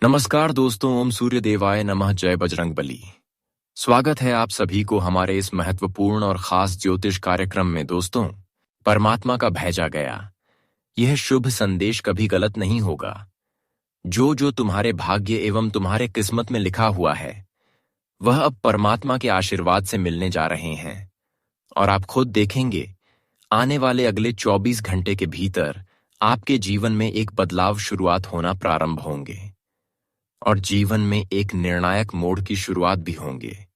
नमस्कार दोस्तों, ओम सूर्य देवाय नमः, जय बजरंगबली। स्वागत है आप सभी को हमारे इस महत्वपूर्ण और खास ज्योतिष कार्यक्रम में। दोस्तों, परमात्मा का भेजा गया यह शुभ संदेश कभी गलत नहीं होगा। जो जो तुम्हारे भाग्य एवं तुम्हारे किस्मत में लिखा हुआ है वह अब परमात्मा के आशीर्वाद से मिलने जा रहे हैं। और आप खुद देखेंगे, आने वाले अगले 24 घंटे के भीतर आपके जीवन में एक बदलाव शुरुआत होना प्रारंभ होंगे और जीवन में एक निर्णायक मोड़ की शुरुआत भी होंगे।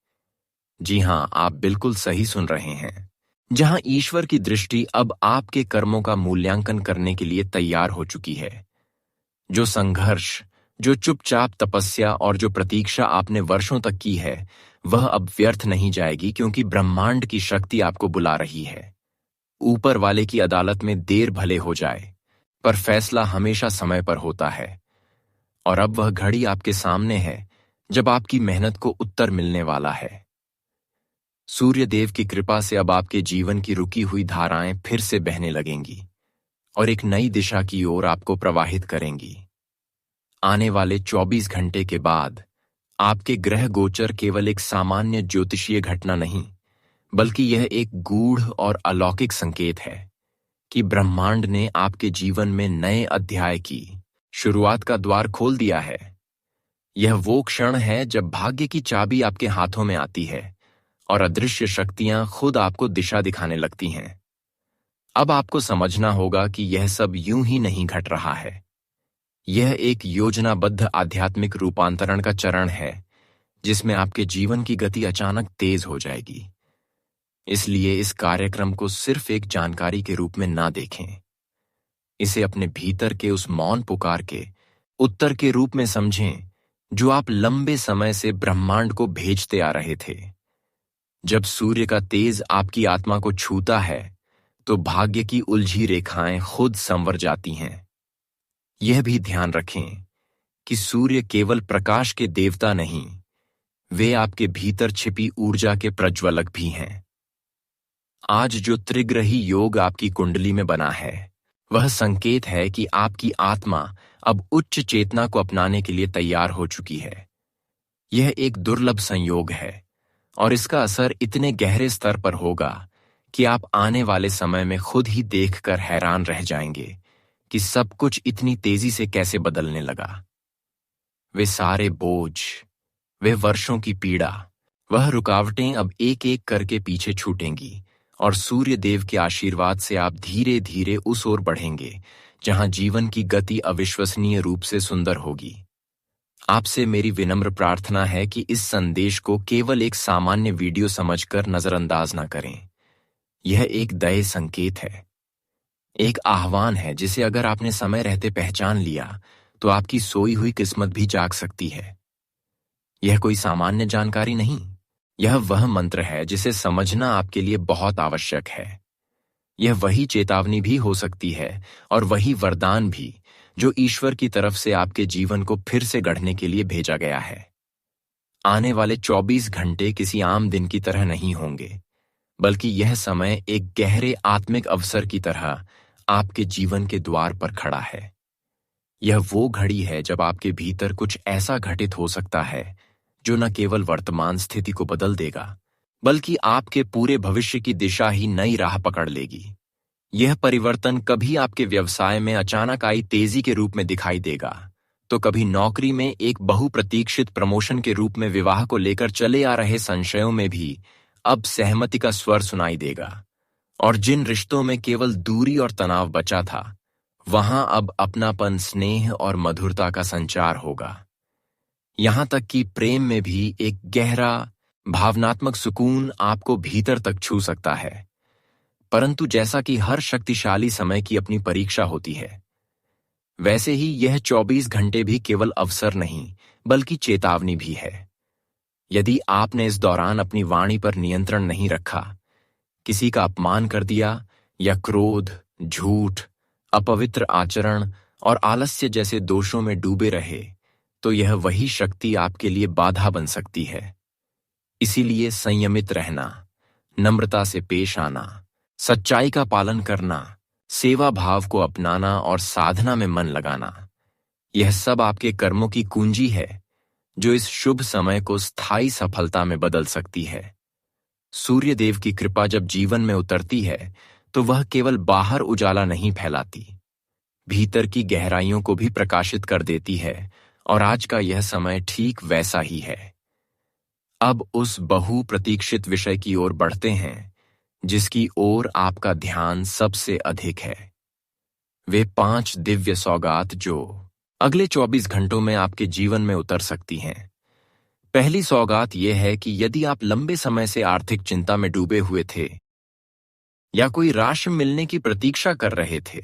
जी हां, आप बिल्कुल सही सुन रहे हैं। जहां ईश्वर की दृष्टि अब आपके कर्मों का मूल्यांकन करने के लिए तैयार हो चुकी है। जो संघर्ष, जो चुपचाप तपस्या और जो प्रतीक्षा आपने वर्षों तक की है वह अब व्यर्थ नहीं जाएगी, क्योंकि ब्रह्मांड की शक्ति आपको बुला रही है। ऊपर वाले की अदालत में देर भले हो जाए, पर फैसला हमेशा समय पर होता है। और अब वह घड़ी आपके सामने है जब आपकी मेहनत को उत्तर मिलने वाला है। सूर्य देव की कृपा से अब आपके जीवन की रुकी हुई धाराएं फिर से बहने लगेंगी और एक नई दिशा की ओर आपको प्रवाहित करेंगी। आने वाले 24 घंटे के बाद आपके ग्रह गोचर केवल एक सामान्य ज्योतिषीय घटना नहीं, बल्कि यह एक गूढ़ और अलौकिक संकेत है कि ब्रह्मांड ने आपके जीवन में नए अध्याय की शुरुआत का द्वार खोल दिया है। यह वो क्षण है जब भाग्य की चाबी आपके हाथों में आती है और अदृश्य शक्तियां खुद आपको दिशा दिखाने लगती हैं। अब आपको समझना होगा कि यह सब यूं ही नहीं घट रहा है। यह एक योजनाबद्ध आध्यात्मिक रूपांतरण का चरण है जिसमें आपके जीवन की गति अचानक तेज हो जाएगी। इसलिए इस कार्यक्रम को सिर्फ एक जानकारी के रूप में ना देखें। इसे अपने भीतर के उस मौन पुकार के उत्तर के रूप में समझें जो आप लंबे समय से ब्रह्मांड को भेजते आ रहे थे। जब सूर्य का तेज आपकी आत्मा को छूता है तो भाग्य की उलझी रेखाएं खुद संवर जाती हैं। यह भी ध्यान रखें कि सूर्य केवल प्रकाश के देवता नहीं, वे आपके भीतर छिपी ऊर्जा के प्रज्वलक भी हैं। आज जो त्रिग्रही योग आपकी कुंडली में बना है वह संकेत है कि आपकी आत्मा अब उच्च चेतना को अपनाने के लिए तैयार हो चुकी है। यह एक दुर्लभ संयोग है और इसका असर इतने गहरे स्तर पर होगा कि आप आने वाले समय में खुद ही देखकर हैरान रह जाएंगे कि सब कुछ इतनी तेजी से कैसे बदलने लगा। वे सारे बोझ, वे वर्षों की पीड़ा, वह रुकावटें अब एक एक करके पीछे छूटेंगी और सूर्य देव के आशीर्वाद से आप धीरे धीरे उस ओर बढ़ेंगे जहां जीवन की गति अविश्वसनीय रूप से सुंदर होगी। आपसे मेरी विनम्र प्रार्थना है कि इस संदेश को केवल एक सामान्य वीडियो समझकर नजरअंदाज न करें। यह एक दया संकेत है, एक आह्वान है जिसे अगर आपने समय रहते पहचान लिया तो आपकी सोई हुई किस्मत भी जाग सकती है। यह कोई सामान्य जानकारी नहीं, यह वह मंत्र है जिसे समझना आपके लिए बहुत आवश्यक है। यह वही चेतावनी भी हो सकती है और वही वरदान भी जो ईश्वर की तरफ से आपके जीवन को फिर से गढ़ने के लिए भेजा गया है। आने वाले 24 घंटे किसी आम दिन की तरह नहीं होंगे, बल्कि यह समय एक गहरे आत्मिक अवसर की तरह आपके जीवन के द्वार पर खड़ा है। यह वो घड़ी है जब आपके भीतर कुछ ऐसा घटित हो सकता है जो न केवल वर्तमान स्थिति को बदल देगा, बल्कि आपके पूरे भविष्य की दिशा ही नई राह पकड़ लेगी। यह परिवर्तन कभी आपके व्यवसाय में अचानक आई तेजी के रूप में दिखाई देगा, तो कभी नौकरी में एक बहुप्रतीक्षित प्रमोशन के रूप में विवाह को लेकर चले आ रहे संशयों में भी अब सहमति का स्वर सुनाई देगा। और जिन रिश्तों में केवल दूरी और तनाव बचा था, वहां अब अपनापन, स्नेह और मधुरता का संचार होगा। यहां तक कि प्रेम में भी एक गहरा भावनात्मक सुकून आपको भीतर तक छू सकता है। परंतु जैसा कि हर शक्तिशाली समय की अपनी परीक्षा होती है, वैसे ही यह 24 घंटे भी केवल अवसर नहीं, बल्कि चेतावनी भी है। यदि आपने इस दौरान अपनी वाणी पर नियंत्रण नहीं रखा, किसी का अपमान कर दिया या क्रोध, झूठ, अपवित्र आचरण और आलस्य जैसे दोषों में डूबे रहे, तो यह वही शक्ति आपके लिए बाधा बन सकती है। इसीलिए संयमित रहना, नम्रता से पेश आना, सच्चाई का पालन करना, सेवा भाव को अपनाना और साधना में मन लगाना, यह सब आपके कर्मों की कुंजी है जो इस शुभ समय को स्थायी सफलता में बदल सकती है। सूर्य देव की कृपा जब जीवन में उतरती है तो वह केवल बाहर उजाला नहीं फैलाती, भीतर की गहराइयों को भी प्रकाशित कर देती है। और आज का यह समय ठीक वैसा ही है। अब उस बहुप्रतीक्षित विषय की ओर बढ़ते हैं जिसकी ओर आपका ध्यान सबसे अधिक है। वे 5 दिव्य सौगात जो अगले 24 घंटों में आपके जीवन में उतर सकती हैं। पहली सौगात यह है कि यदि आप लंबे समय से आर्थिक चिंता में डूबे हुए थे या कोई राशि मिलने की प्रतीक्षा कर रहे थे,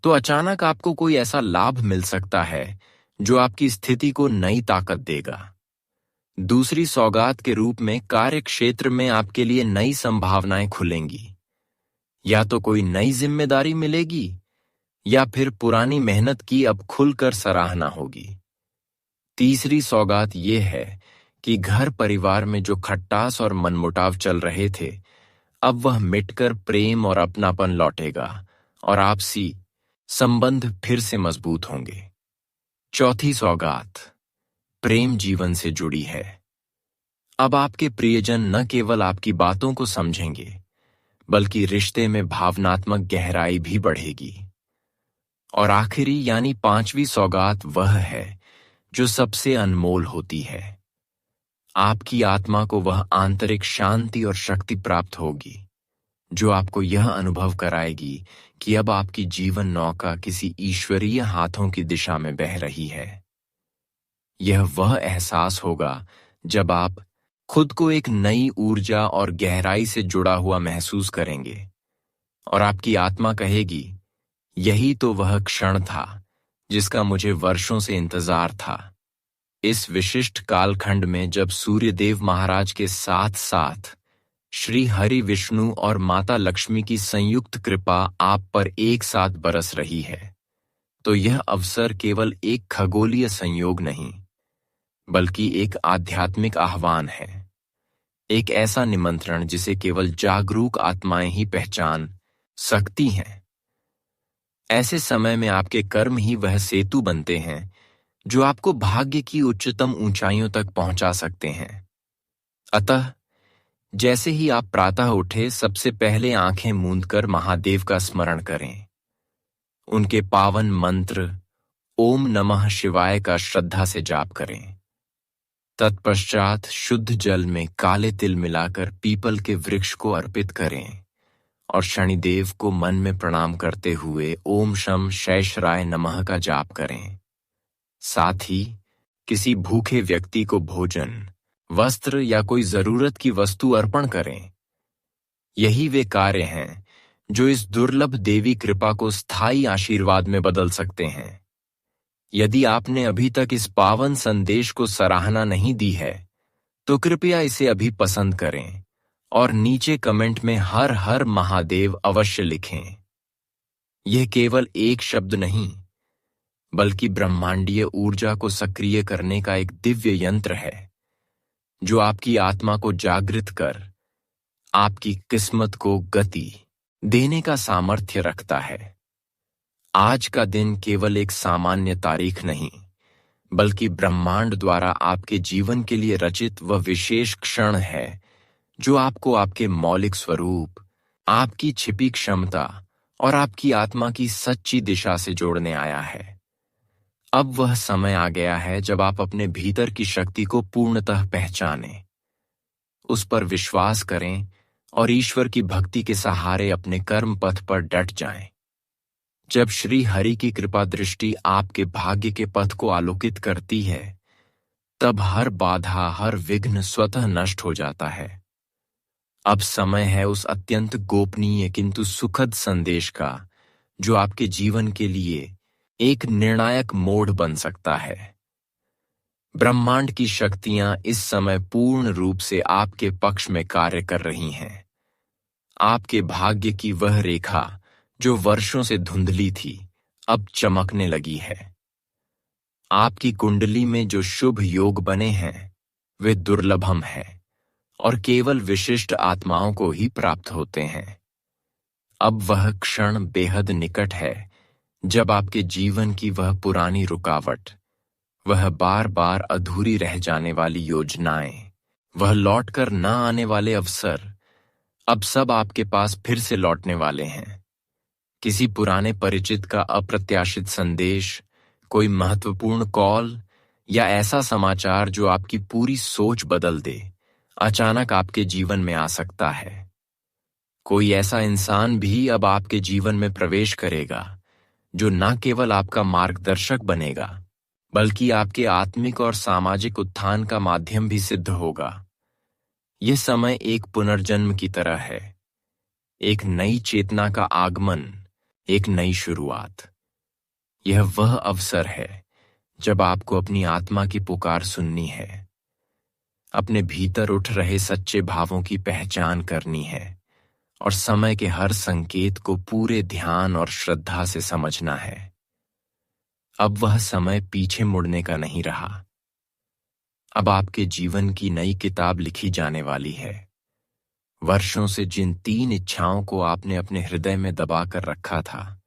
तो अचानक आपको कोई ऐसा लाभ मिल सकता है जो आपकी स्थिति को नई ताकत देगा। दूसरी सौगात के रूप में कार्य क्षेत्र में आपके लिए नई संभावनाएं खुलेंगी। या तो कोई नई जिम्मेदारी मिलेगी या फिर पुरानी मेहनत की अब खुलकर सराहना होगी। तीसरी सौगात यह है कि घर परिवार में जो खट्टास और मनमुटाव चल रहे थे, अब वह मिटकर प्रेम और अपनापन लौटेगा और आपसी संबंध फिर से मजबूत होंगे। चौथी सौगात प्रेम जीवन से जुड़ी है। अब आपके प्रियजन न केवल आपकी बातों को समझेंगे, बल्कि रिश्ते में भावनात्मक गहराई भी बढ़ेगी। और आखिरी यानी 5वीं सौगात वह है जो सबसे अनमोल होती है। आपकी आत्मा को वह आंतरिक शांति और शक्ति प्राप्त होगी जो आपको यह अनुभव कराएगी कि अब आपकी जीवन नौका किसी ईश्वरीय हाथों की दिशा में बह रही है। यह वह एहसास होगा जब आप खुद को एक नई ऊर्जा और गहराई से जुड़ा हुआ महसूस करेंगे और आपकी आत्मा कहेगी, यही तो वह क्षण था जिसका मुझे वर्षों से इंतजार था। इस विशिष्ट कालखंड में जब सूर्यदेव महाराज के साथ साथ श्री हरि विष्णु और माता लक्ष्मी की संयुक्त कृपा आप पर एक साथ बरस रही है, तो यह अवसर केवल एक खगोलीय संयोग नहीं, बल्कि एक आध्यात्मिक आह्वान है। एक ऐसा निमंत्रण जिसे केवल जागरूक आत्माएं ही पहचान सकती हैं। ऐसे समय में आपके कर्म ही वह सेतु बनते हैं जो आपको भाग्य की उच्चतम ऊंचाइयों तक पहुंचा सकते हैं। अतः जैसे ही आप प्रातः उठे, सबसे पहले आंखें मूंदकर महादेव का स्मरण करें। उनके पावन मंत्र ओम नमः शिवाय का श्रद्धा से जाप करें। तत्पश्चात शुद्ध जल में काले तिल मिलाकर पीपल के वृक्ष को अर्पित करें और शनिदेव को मन में प्रणाम करते हुए ओम शम शैशराय नमः का जाप करें। साथ ही किसी भूखे व्यक्ति को भोजन, वस्त्र या कोई जरूरत की वस्तु अर्पण करें। यही वे कार्य हैं जो इस दुर्लभ देवी कृपा को स्थायी आशीर्वाद में बदल सकते हैं। यदि आपने अभी तक इस पावन संदेश को सराहना नहीं दी है, तो कृपया इसे अभी पसंद करें और नीचे कमेंट में हर हर महादेव अवश्य लिखें। यह केवल एक शब्द नहीं, बल्कि ब्रह्मांडीय ऊर्जा को सक्रिय करने का एक दिव्य यंत्र है जो आपकी आत्मा को जागृत कर आपकी किस्मत को गति देने का सामर्थ्य रखता है। आज का दिन केवल एक सामान्य तारीख नहीं, बल्कि ब्रह्मांड द्वारा आपके जीवन के लिए रचित वह विशेष क्षण है जो आपको आपके मौलिक स्वरूप, आपकी छिपी क्षमता और आपकी आत्मा की सच्ची दिशा से जोड़ने आया है। अब वह समय आ गया है जब आप अपने भीतर की शक्ति को पूर्णतः पहचानें, उस पर विश्वास करें और ईश्वर की भक्ति के सहारे अपने कर्म पथ पर डट जाएं। जब श्री हरि की कृपा दृष्टि आपके भाग्य के पथ को आलोकित करती है, तब हर बाधा, हर विघ्न स्वतः नष्ट हो जाता है। अब समय है उस अत्यंत गोपनीय किंतु सुखद संदेश का जो आपके जीवन के लिए एक निर्णायक मोड़ बन सकता है। ब्रह्मांड की शक्तियां इस समय पूर्ण रूप से आपके पक्ष में कार्य कर रही हैं। आपके भाग्य की वह रेखा जो वर्षों से धुंधली थी, अब चमकने लगी है। आपकी कुंडली में जो शुभ योग बने हैं, वे दुर्लभम हैं और केवल विशिष्ट आत्माओं को ही प्राप्त होते हैं। अब वह क्षण बेहद निकट है जब आपके जीवन की वह पुरानी रुकावट, वह बार बार अधूरी रह जाने वाली योजनाएं, वह लौटकर न आने वाले अवसर अब सब आपके पास फिर से लौटने वाले हैं। किसी पुराने परिचित का अप्रत्याशित संदेश, कोई महत्वपूर्ण कॉल या ऐसा समाचार जो आपकी पूरी सोच बदल दे, अचानक आपके जीवन में आ सकता है। कोई ऐसा इंसान भी अब आपके जीवन में प्रवेश करेगा जो न केवल आपका मार्गदर्शक बनेगा, बल्कि आपके आत्मिक और सामाजिक उत्थान का माध्यम भी सिद्ध होगा। यह समय एक पुनर्जन्म की तरह है, एक नई चेतना का आगमन, एक नई शुरुआत। यह वह अवसर है जब आपको अपनी आत्मा की पुकार सुननी है, अपने भीतर उठ रहे सच्चे भावों की पहचान करनी है और समय के हर संकेत को पूरे ध्यान और श्रद्धा से समझना है। अब वह समय पीछे मुड़ने का नहीं रहा। अब आपके जीवन की नई किताब लिखी जाने वाली है। वर्षों से जिन 3 इच्छाओं को आपने अपने हृदय में दबाकर रखा था,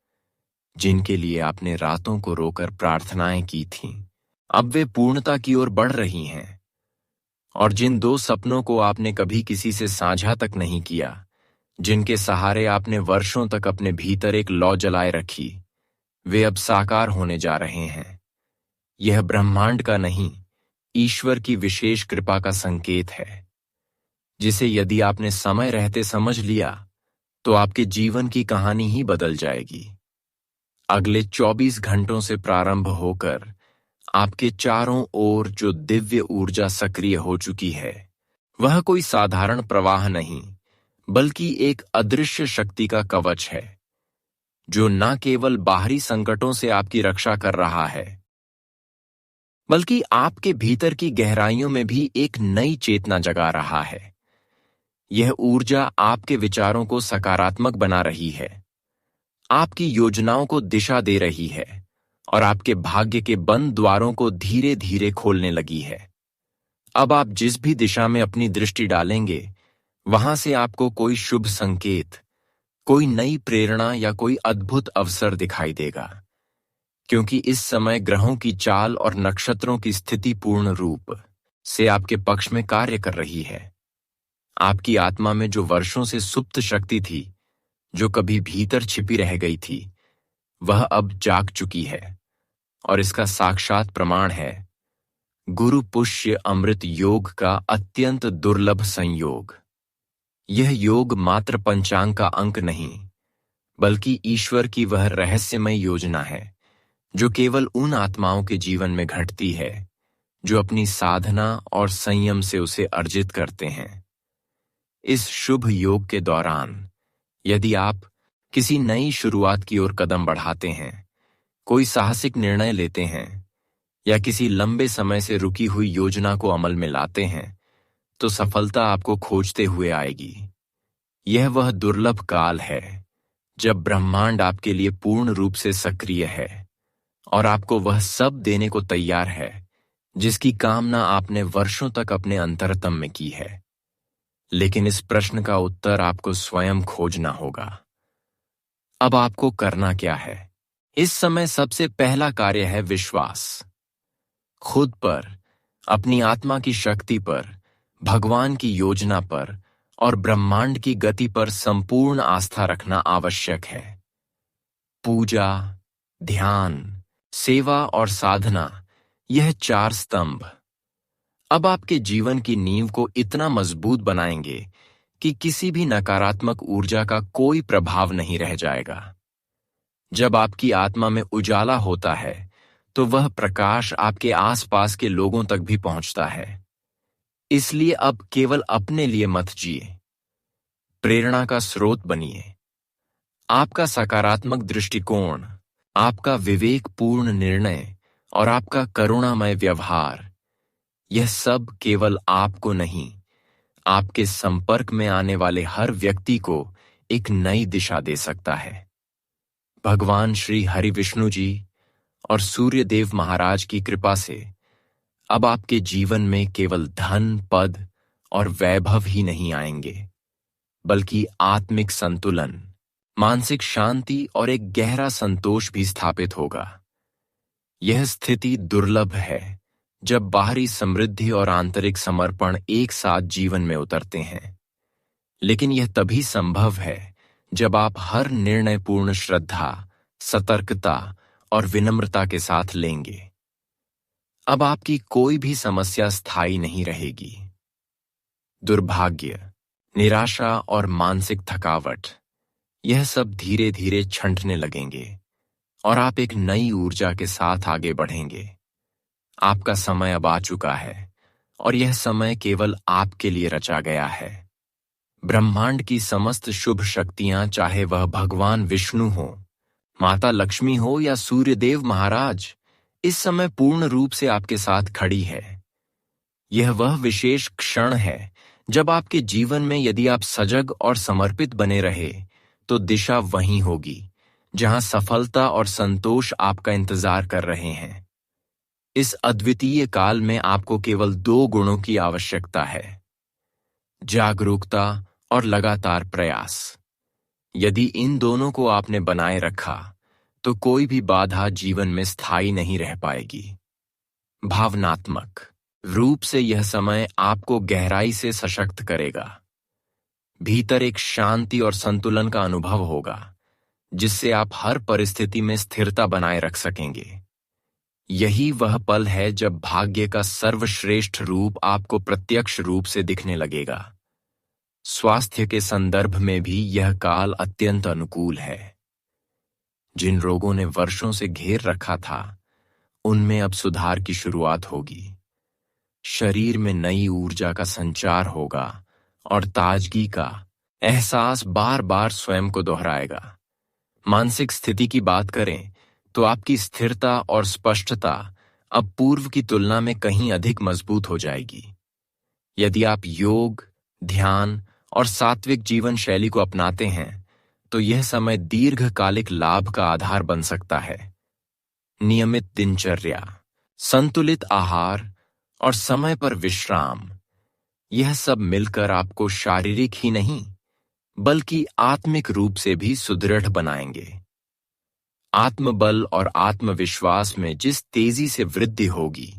जिनके लिए आपने रातों को रोकर प्रार्थनाएं की थीं, अब वे पूर्णता की ओर बढ़ रही हैं। और जिन 2 सपनों को आपने कभी किसी से साझा तक नहीं किया, जिनके सहारे आपने वर्षों तक अपने भीतर एक लौ जलाए रखी, वे अब साकार होने जा रहे हैं। यह ब्रह्मांड का नहीं, ईश्वर की विशेष कृपा का संकेत है, जिसे यदि आपने समय रहते समझ लिया तो आपके जीवन की कहानी ही बदल जाएगी। अगले 24 घंटों से प्रारंभ होकर आपके चारों ओर जो दिव्य ऊर्जा सक्रिय हो चुकी है, वह कोई साधारण प्रवाह नहीं, बल्कि एक अदृश्य शक्ति का कवच है, जो न केवल बाहरी संकटों से आपकी रक्षा कर रहा है, बल्कि आपके भीतर की गहराइयों में भी एक नई चेतना जगा रहा है। यह ऊर्जा आपके विचारों को सकारात्मक बना रही है, आपकी योजनाओं को दिशा दे रही है और आपके भाग्य के बंद द्वारों को धीरे धीरे खोलने लगी है। अब आप जिस भी दिशा में अपनी दृष्टि डालेंगे, वहां से आपको कोई शुभ संकेत, कोई नई प्रेरणा या कोई अद्भुत अवसर दिखाई देगा, क्योंकि इस समय ग्रहों की चाल और नक्षत्रों की स्थिति पूर्ण रूप से आपके पक्ष में कार्य कर रही है। आपकी आत्मा में जो वर्षों से सुप्त शक्ति थी, जो कभी भीतर छिपी रह गई थी, वह अब जाग चुकी है और इसका साक्षात प्रमाण है गुरु पुष्य अमृत योग का अत्यंत दुर्लभ संयोग। यह योग मात्र पंचांग का अंक नहीं, बल्कि ईश्वर की वह रहस्यमय योजना है जो केवल उन आत्माओं के जीवन में घटती है जो अपनी साधना और संयम से उसे अर्जित करते हैं। इस शुभ योग के दौरान यदि आप किसी नई शुरुआत की ओर कदम बढ़ाते हैं, कोई साहसिक निर्णय लेते हैं या किसी लंबे समय से रुकी हुई योजना को अमल में लाते हैं, तो सफलता आपको खोजते हुए आएगी। यह वह दुर्लभ काल है जब ब्रह्मांड आपके लिए पूर्ण रूप से सक्रिय है और आपको वह सब देने को तैयार है जिसकी कामना आपने वर्षों तक अपने अंतरतम में की है। लेकिन इस प्रश्न का उत्तर आपको स्वयं खोजना होगा। अब आपको करना क्या है? इस समय सबसे पहला कार्य है विश्वास। खुद पर, अपनी आत्मा की शक्ति पर, भगवान की योजना पर और ब्रह्मांड की गति पर संपूर्ण आस्था रखना आवश्यक है। पूजा, ध्यान, सेवा और साधना, यह 4 स्तंभ अब आपके जीवन की नींव को इतना मजबूत बनाएंगे कि किसी भी नकारात्मक ऊर्जा का कोई प्रभाव नहीं रह जाएगा। जब आपकी आत्मा में उजाला होता है, तो वह प्रकाश आपके आसपास के लोगों तक भी पहुंचता है। इसलिए अब केवल अपने लिए मत जिए, प्रेरणा का स्रोत बनिए। आपका सकारात्मक दृष्टिकोण, आपका विवेकपूर्ण निर्णय और आपका करुणामय व्यवहार, यह सब केवल आपको नहीं, आपके संपर्क में आने वाले हर व्यक्ति को एक नई दिशा दे सकता है। भगवान श्री हरि विष्णु जी और सूर्य देव महाराज की कृपा से अब आपके जीवन में केवल धन, पद और वैभव ही नहीं आएंगे, बल्कि आत्मिक संतुलन, मानसिक शांति और एक गहरा संतोष भी स्थापित होगा। यह स्थिति दुर्लभ है जब बाहरी समृद्धि और आंतरिक समर्पण एक साथ जीवन में उतरते हैं, लेकिन यह तभी संभव है जब आप हर निर्णय पूर्ण श्रद्धा, सतर्कता और विनम्रता के साथ लेंगे। अब आपकी कोई भी समस्या स्थायी नहीं रहेगी। दुर्भाग्य, निराशा और मानसिक थकावट, यह सब धीरे धीरे छंटने लगेंगे और आप एक नई ऊर्जा के साथ आगे बढ़ेंगे। आपका समय अब आ चुका है और यह समय केवल आपके लिए रचा गया है। ब्रह्मांड की समस्त शुभ शक्तियां, चाहे वह भगवान विष्णु हो, माता लक्ष्मी हो या सूर्यदेव महाराज, इस समय पूर्ण रूप से आपके साथ खड़ी है। यह वह विशेष क्षण है जब आपके जीवन में यदि आप सजग और समर्पित बने रहे तो दिशा वहीं होगी जहां सफलता और संतोष आपका इंतजार कर रहे हैं। इस अद्वितीय काल में आपको केवल 2 गुणों की आवश्यकता है: जागरूकता और लगातार प्रयास। यदि इन दोनों को आपने बनाए रखा तो कोई भी बाधा जीवन में स्थायी नहीं रह पाएगी। भावनात्मक रूप से यह समय आपको गहराई से सशक्त करेगा। भीतर एक शांति और संतुलन का अनुभव होगा जिससे आप हर परिस्थिति में स्थिरता बनाए रख सकेंगे। यही वह पल है जब भाग्य का सर्वश्रेष्ठ रूप आपको प्रत्यक्ष रूप से दिखने लगेगा। स्वास्थ्य के संदर्भ में भी यह काल अत्यंत अनुकूल है। जिन रोगों ने वर्षों से घेर रखा था, उनमें अब सुधार की शुरुआत होगी। शरीर में नई ऊर्जा का संचार होगा और ताजगी का एहसास बार बार स्वयं को दोहराएगा। मानसिक स्थिति की बात करें तो आपकी स्थिरता और स्पष्टता अब पूर्व की तुलना में कहीं अधिक मजबूत हो जाएगी। यदि आप योग, ध्यान और सात्विक जीवन शैली को अपनाते हैं तो यह समय दीर्घकालिक लाभ का आधार बन सकता है। नियमित दिनचर्या, संतुलित आहार और समय पर विश्राम, यह सब मिलकर आपको शारीरिक ही नहीं बल्कि आत्मिक रूप से भी सुदृढ़ बनाएंगे। आत्मबल और आत्मविश्वास में जिस तेजी से वृद्धि होगी,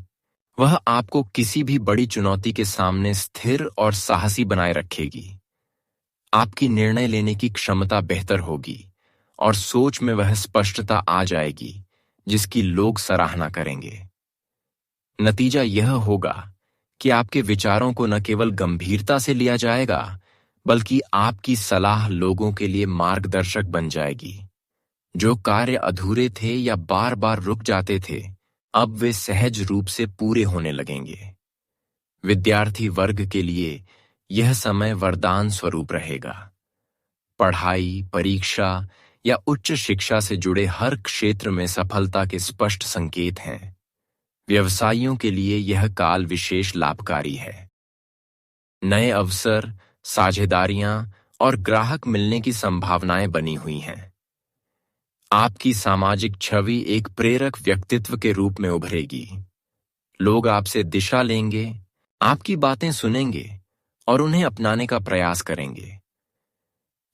वह आपको किसी भी बड़ी चुनौती के सामने स्थिर और साहसी बनाए रखेगी। आपकी निर्णय लेने की क्षमता बेहतर होगी और सोच में वह स्पष्टता आ जाएगी जिसकी लोग सराहना करेंगे। नतीजा यह होगा कि आपके विचारों को न केवल गंभीरता से लिया जाएगा, बल्कि आपकी सलाह लोगों के लिए मार्गदर्शक बन जाएगी। जो कार्य अधूरे थे या बार बार रुक जाते थे, अब वे सहज रूप से पूरे होने लगेंगे। विद्यार्थी वर्ग के लिए यह समय वरदान स्वरूप रहेगा। पढ़ाई, परीक्षा या उच्च शिक्षा से जुड़े हर क्षेत्र में सफलता के स्पष्ट संकेत हैं। व्यवसायियों के लिए यह काल विशेष लाभकारी है। नए अवसर, साझेदारियां और ग्राहक मिलने की संभावनाएं बनी हुई हैं। आपकी सामाजिक छवि एक प्रेरक व्यक्तित्व के रूप में उभरेगी। लोग आपसे दिशा लेंगे, आपकी बातें सुनेंगे और उन्हें अपनाने का प्रयास करेंगे।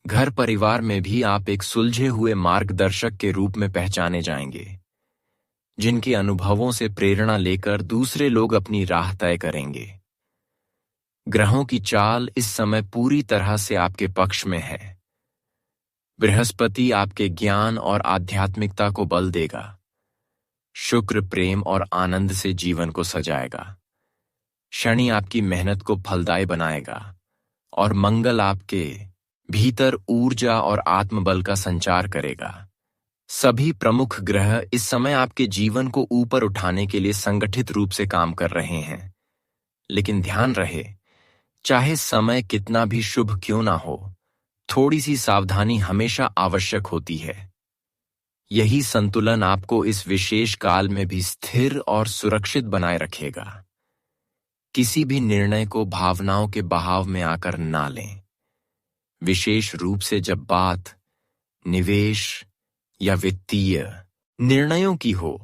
घर परिवार में भी आप एक सुलझे हुए मार्गदर्शक के रूप में पहचाने जाएंगे, जिनके अनुभवों से प्रेरणा लेकर दूसरे लोग अपनी राह तय करेंगे। ग्रहों की चाल इस समय पूरी तरह से आपके पक्ष में है। बृहस्पति आपके ज्ञान और आध्यात्मिकता को बल देगा। शुक्र प्रेम और आनंद से जीवन को सजाएगा। शनि आपकी मेहनत को फलदायी बनाएगा और मंगल आपके भीतर ऊर्जा और आत्मबल का संचार करेगा। सभी प्रमुख ग्रह इस समय आपके जीवन को ऊपर उठाने के लिए संगठित रूप से काम कर रहे हैं। लेकिन ध्यान रहे, चाहे समय कितना भी शुभ क्यों ना हो, थोड़ी सी सावधानी हमेशा आवश्यक होती है। यही संतुलन आपको इस विशेष काल में भी स्थिर और सुरक्षित बनाए रखेगा। किसी भी निर्णय को भावनाओं के बहाव में आकर ना लें, विशेष रूप से जब बात निवेश या वित्तीय निर्णयों की हो।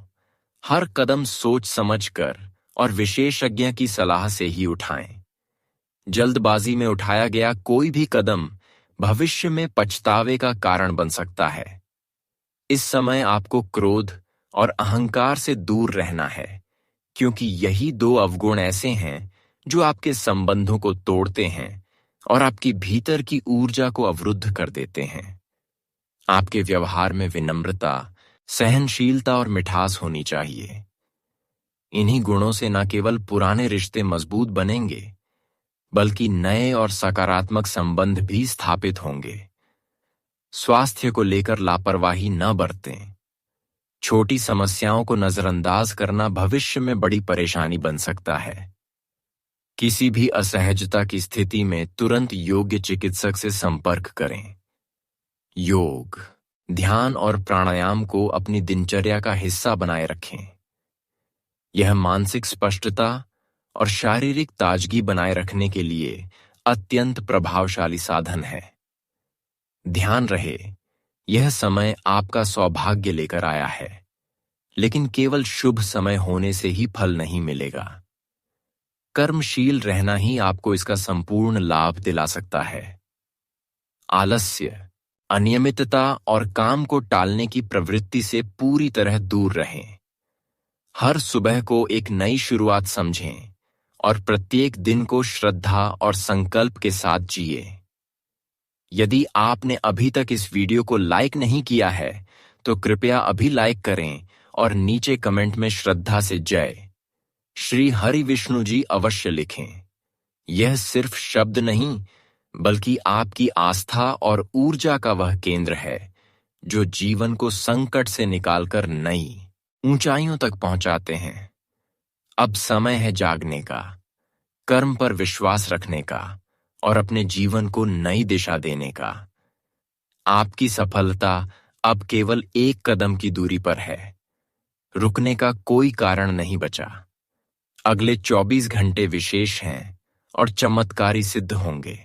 हर कदम सोच समझकर और विशेषज्ञ की सलाह से ही उठाएं। जल्दबाजी में उठाया गया कोई भी कदम भविष्य में पछतावे का कारण बन सकता है। इस समय आपको क्रोध और अहंकार से दूर रहना है, क्योंकि यही दो अवगुण ऐसे हैं जो आपके संबंधों को तोड़ते हैं और आपकी भीतर की ऊर्जा को अवरुद्ध कर देते हैं। आपके व्यवहार में विनम्रता, सहनशीलता और मिठास होनी चाहिए। इन्हीं गुणों से न केवल पुराने रिश्ते मजबूत बनेंगे, बल्कि नए और सकारात्मक संबंध भी स्थापित होंगे। स्वास्थ्य को लेकर लापरवाही न बरतें। छोटी समस्याओं को नजरअंदाज करना भविष्य में बड़ी परेशानी बन सकता है। किसी भी असहजता की स्थिति में तुरंत योग्य चिकित्सक से संपर्क करें। योग, ध्यान और प्राणायाम को अपनी दिनचर्या का हिस्सा बनाए रखें। यह मानसिक स्पष्टता और शारीरिक ताजगी बनाए रखने के लिए अत्यंत प्रभावशाली साधन है। ध्यान रहे, यह समय आपका सौभाग्य लेकर आया है, लेकिन केवल शुभ समय होने से ही फल नहीं मिलेगा। कर्मशील रहना ही आपको इसका संपूर्ण लाभ दिला सकता है। आलस्य, अनियमितता और काम को टालने की प्रवृत्ति से पूरी तरह दूर रहें। हर सुबह को एक नई शुरुआत समझें और प्रत्येक दिन को श्रद्धा और संकल्प के साथ जिए। यदि आपने अभी तक इस वीडियो को लाइक नहीं किया है, तो कृपया अभी लाइक करें और नीचे कमेंट में श्रद्धा से जय श्री हरि विष्णु जी अवश्य लिखें। यह सिर्फ शब्द नहीं, बल्कि आपकी आस्था और ऊर्जा का वह केंद्र है जो जीवन को संकट से निकालकर नई ऊंचाइयों तक पहुंचाते हैं। अब समय है जागने का, कर्म पर विश्वास रखने का और अपने जीवन को नई दिशा देने का। आपकी सफलता अब केवल एक कदम की दूरी पर है। रुकने का कोई कारण नहीं बचा। अगले 24 घंटे विशेष हैं और चमत्कारी सिद्ध होंगे।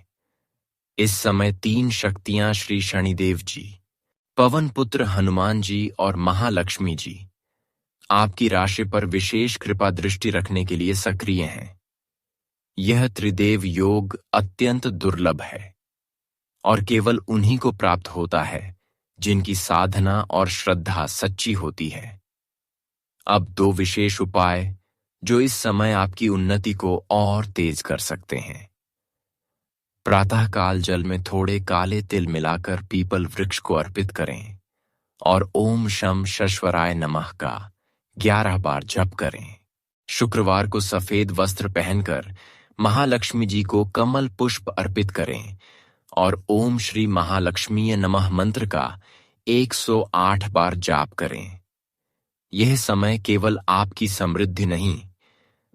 इस समय 3 शक्तियां श्री शनिदेव जी, पवन पुत्र हनुमान जी और महालक्ष्मी जी आपकी राशि पर विशेष कृपा दृष्टि रखने के लिए सक्रिय हैं। यह त्रिदेव योग अत्यंत दुर्लभ है और केवल उन्हीं को प्राप्त होता है जिनकी साधना और श्रद्धा सच्ची होती है। अब 2 विशेष उपाय जो इस समय आपकी उन्नति को और तेज कर सकते हैं। प्रातःकाल जल में थोड़े काले तिल मिलाकर पीपल वृक्ष को अर्पित करें और ओम शम शश्वराय नमः का 11 बार जप करें। शुक्रवार को सफेद वस्त्र पहनकर महालक्ष्मी जी को कमल पुष्प अर्पित करें और ओम श्री महालक्ष्मीय नमः मंत्र का 108 बार जाप करें। यह समय केवल आपकी समृद्धि नहीं,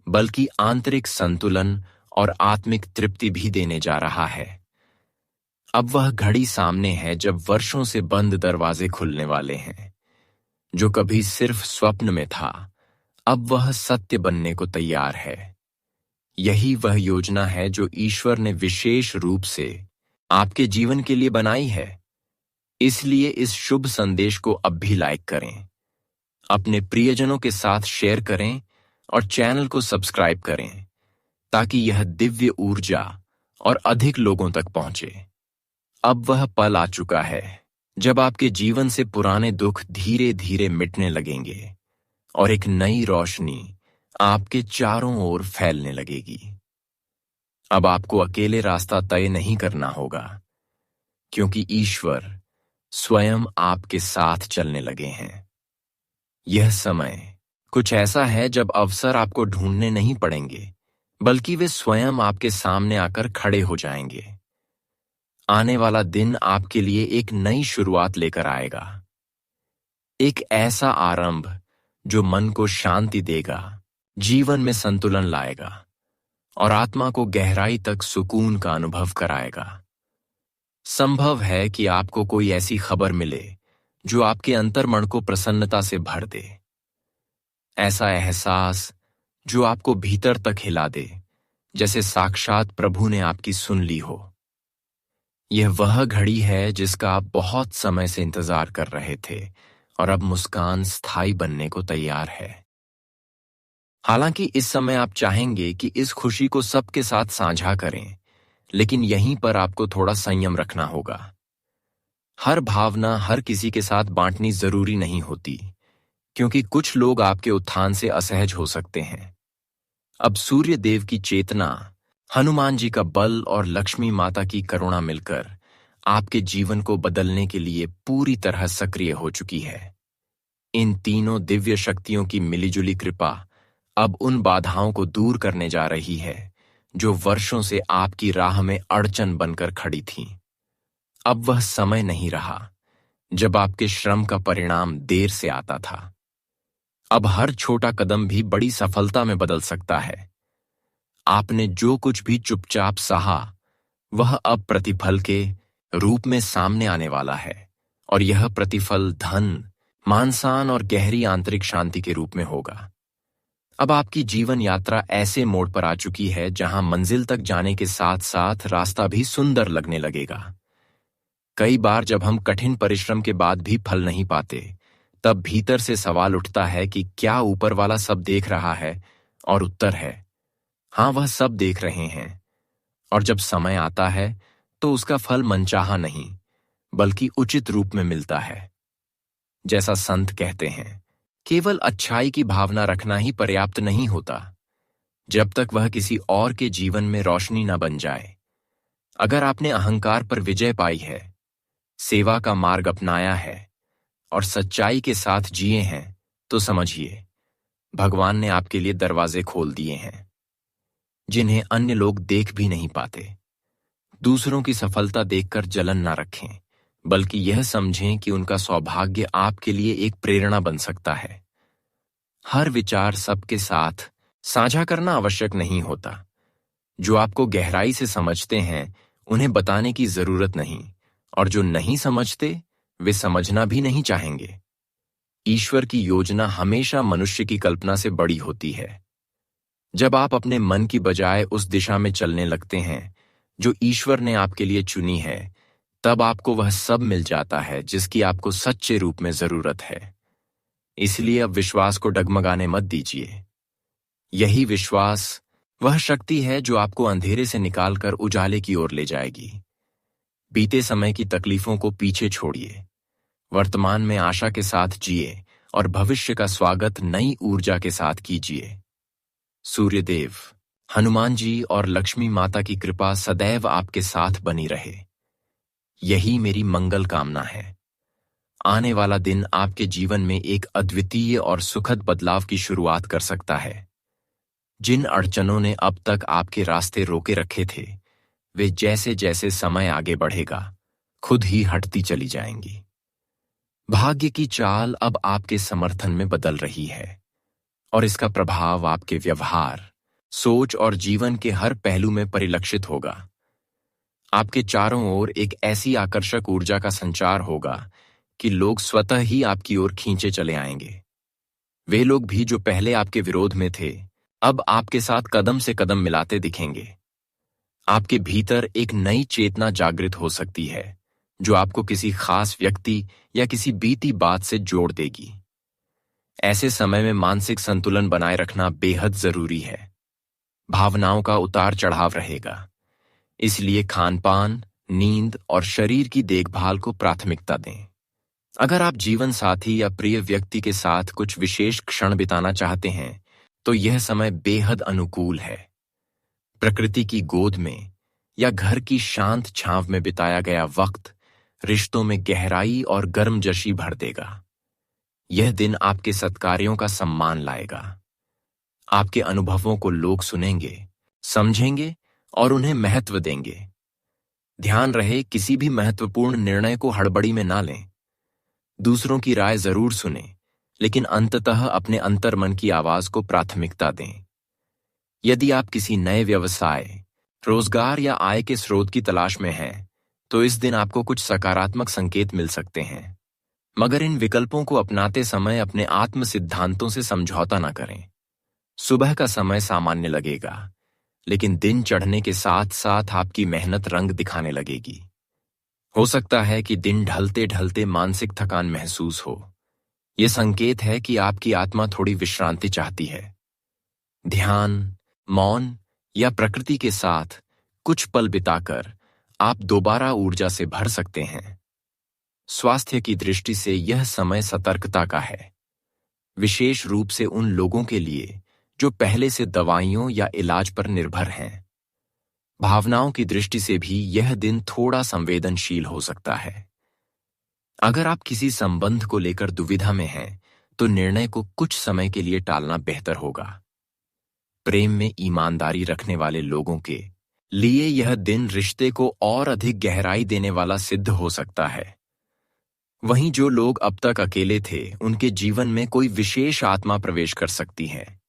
बल्कि आंतरिक संतुलन और आत्मिक तृप्ति भी देने जा रहा है। अब वह घड़ी सामने है जब वर्षों से बंद दरवाजे खुलने वाले हैं। जो कभी सिर्फ स्वप्न में था, अब वह सत्य बनने को तैयार है। यही वह योजना है जो ईश्वर ने विशेष रूप से आपके जीवन के लिए बनाई है। इसलिए इस शुभ संदेश को अब भी लाइक करें, अपने प्रियजनों के साथ शेयर करें और चैनल को सब्सक्राइब करें, ताकि यह दिव्य ऊर्जा और अधिक लोगों तक पहुंचे। अब वह पल आ चुका है जब आपके जीवन से पुराने दुख धीरे धीरे मिटने लगेंगे और एक नई रोशनी आपके चारों ओर फैलने लगेगी। अब आपको अकेले रास्ता तय नहीं करना होगा, क्योंकि ईश्वर स्वयं आपके साथ चलने लगे हैं। यह समय कुछ ऐसा है जब अवसर आपको ढूंढने नहीं पड़ेंगे, बल्कि वे स्वयं आपके सामने आकर खड़े हो जाएंगे। आने वाला दिन आपके लिए एक नई शुरुआत लेकर आएगा, एक ऐसा आरंभ जो मन को शांति देगा, जीवन में संतुलन लाएगा और आत्मा को गहराई तक सुकून का अनुभव कराएगा। संभव है कि आपको कोई ऐसी खबर मिले जो आपके अंतर्मन को प्रसन्नता से भर दे, ऐसा एहसास जो आपको भीतर तक हिला दे, जैसे साक्षात प्रभु ने आपकी सुन ली हो। यह वह घड़ी है जिसका आप बहुत समय से इंतजार कर रहे थे और अब मुस्कान स्थायी बनने को तैयार है। हालांकि इस समय आप चाहेंगे कि इस खुशी को सबके साथ साझा करें, लेकिन यहीं पर आपको थोड़ा संयम रखना होगा। हर भावना हर किसी के साथ बांटनी जरूरी नहीं होती, क्योंकि कुछ लोग आपके उत्थान से असहज हो सकते हैं। अब सूर्य देव की चेतना, हनुमान जी का बल और लक्ष्मी माता की करुणा मिलकर आपके जीवन को बदलने के लिए पूरी तरह सक्रिय हो चुकी है। इन तीनों दिव्य शक्तियों की मिलीजुली कृपा अब उन बाधाओं को दूर करने जा रही है जो वर्षों से आपकी राह में अड़चन बनकर खड़ी थीं। अब वह समय नहीं रहा जब आपके श्रम का परिणाम देर से आता था। अब हर छोटा कदम भी बड़ी सफलता में बदल सकता है। आपने जो कुछ भी चुपचाप सहा, वह अब प्रतिफल के रूप में सामने आने वाला है, और यह प्रतिफल धन, मान-सम्मान और गहरी आंतरिक शांति के रूप में होगा। अब आपकी जीवन यात्रा ऐसे मोड़ पर आ चुकी है जहां मंजिल तक जाने के साथ साथ रास्ता भी सुंदर लगने लगेगा। कई बार जब हम कठिन परिश्रम के बाद भी फल नहीं पाते, तब भीतर से सवाल उठता है कि क्या ऊपर वाला सब देख रहा है? और उत्तर है, हाँ, वह सब देख रहे हैं। और जब समय आता है तो उसका फल मनचाहा नहीं, बल्कि उचित रूप में मिलता है। जैसा संत कहते हैं, केवल अच्छाई की भावना रखना ही पर्याप्त नहीं होता, जब तक वह किसी और के जीवन में रोशनी न बन जाए। अगर आपने अहंकार पर विजय पाई है, सेवा का मार्ग अपनाया है और सच्चाई के साथ जिए हैं, तो समझिए भगवान ने आपके लिए दरवाजे खोल दिए हैं, जिन्हें अन्य लोग देख भी नहीं पाते। दूसरों की सफलता देखकर जलन ना रखें, बल्कि यह समझें कि उनका सौभाग्य आपके लिए एक प्रेरणा बन सकता है। हर विचार सबके साथ साझा करना आवश्यक नहीं होता। जो आपको गहराई से समझते हैं, उन्हें बताने की जरूरत नहीं, और जो नहीं समझते, वे समझना भी नहीं चाहेंगे। ईश्वर की योजना हमेशा मनुष्य की कल्पना से बड़ी होती है। जब आप अपने मन की बजाय उस दिशा में चलने लगते हैं जो ईश्वर ने आपके लिए चुनी है, तब आपको वह सब मिल जाता है जिसकी आपको सच्चे रूप में जरूरत है। इसलिए अब विश्वास को डगमगाने मत दीजिए। यही विश्वास वह शक्ति है जो आपको अंधेरे से निकालकर उजाले की ओर ले जाएगी। बीते समय की तकलीफों को पीछे छोड़िए, वर्तमान में आशा के साथ जिए और भविष्य का स्वागत नई ऊर्जा के साथ कीजिए। सूर्यदेव, हनुमान जी और लक्ष्मी माता की कृपा सदैव आपके साथ बनी रहे। यही मेरी मंगल कामना है। आने वाला दिन आपके जीवन में एक अद्वितीय और सुखद बदलाव की शुरुआत कर सकता है। जिन अड़चनों ने अब तक आपके रास्ते रोके रखे थे, वे जैसे जैसे समय आगे बढ़ेगा, खुद ही हटती चली जाएंगी। भाग्य की चाल अब आपके समर्थन में बदल रही है, और इसका प्रभाव आपके व्यवहार, सोच और जीवन के हर पहलू में परिलक्षित होगा। आपके चारों ओर एक ऐसी आकर्षक ऊर्जा का संचार होगा कि लोग स्वतः ही आपकी ओर खींचे चले आएंगे। वे लोग भी जो पहले आपके विरोध में थे, अब आपके साथ कदम से कदम मिलाते दिखेंगे। आपके भीतर एक नई चेतना जागृत हो सकती है, जो आपको किसी खास व्यक्ति या किसी बीती बात से जोड़ देगी। ऐसे समय में मानसिक संतुलन बनाए रखना बेहद जरूरी है। भावनाओं का उतार चढ़ाव रहेगा, इसलिए खानपान, नींद और शरीर की देखभाल को प्राथमिकता दें। अगर आप जीवन साथी या प्रिय व्यक्ति के साथ कुछ विशेष क्षण बिताना चाहते हैं, तो यह समय बेहद अनुकूल है। प्रकृति की गोद में या घर की शांत छांव में बिताया गया वक्त रिश्तों में गहराई और गर्मजोशी भर देगा। यह दिन आपके सत्कार्यों का सम्मान लाएगा। आपके अनुभवों को लोग सुनेंगे, समझेंगे और उन्हें महत्व देंगे। ध्यान रहे, किसी भी महत्वपूर्ण निर्णय को हड़बड़ी में ना लें। दूसरों की राय जरूर सुनें, लेकिन अंततः अपने अंतर्मन की आवाज को प्राथमिकता दें। यदि आप किसी नए व्यवसाय, रोजगार या आय के स्रोत की तलाश में हैं, तो इस दिन आपको कुछ सकारात्मक संकेत मिल सकते हैं। मगर इन विकल्पों को अपनाते समय अपने आत्म सिद्धांतों से समझौता न करें। सुबह का समय सामान्य लगेगा, लेकिन दिन चढ़ने के साथ साथ आपकी मेहनत रंग दिखाने लगेगी। हो सकता है कि दिन ढलते ढलते मानसिक थकान महसूस हो। यह संकेत है कि आपकी आत्मा थोड़ी विश्रांति चाहती है। ध्यान, मौन या प्रकृति के साथ कुछ पल बिताकर आप दोबारा ऊर्जा से भर सकते हैं। स्वास्थ्य की दृष्टि से यह समय सतर्कता का है, विशेष रूप से उन लोगों के लिए जो पहले से दवाइयों या इलाज पर निर्भर हैं। भावनाओं की दृष्टि से भी यह दिन थोड़ा संवेदनशील हो सकता है। अगर आप किसी संबंध को लेकर दुविधा में हैं, तो निर्णय को कुछ समय के लिए टालना बेहतर होगा। प्रेम में ईमानदारी रखने वाले लोगों के लिए यह दिन रिश्ते को और अधिक गहराई देने वाला सिद्ध हो सकता है। वहीं जो लोग अब तक अकेले थे, उनके जीवन में कोई विशेष आत्मा प्रवेश कर सकती है।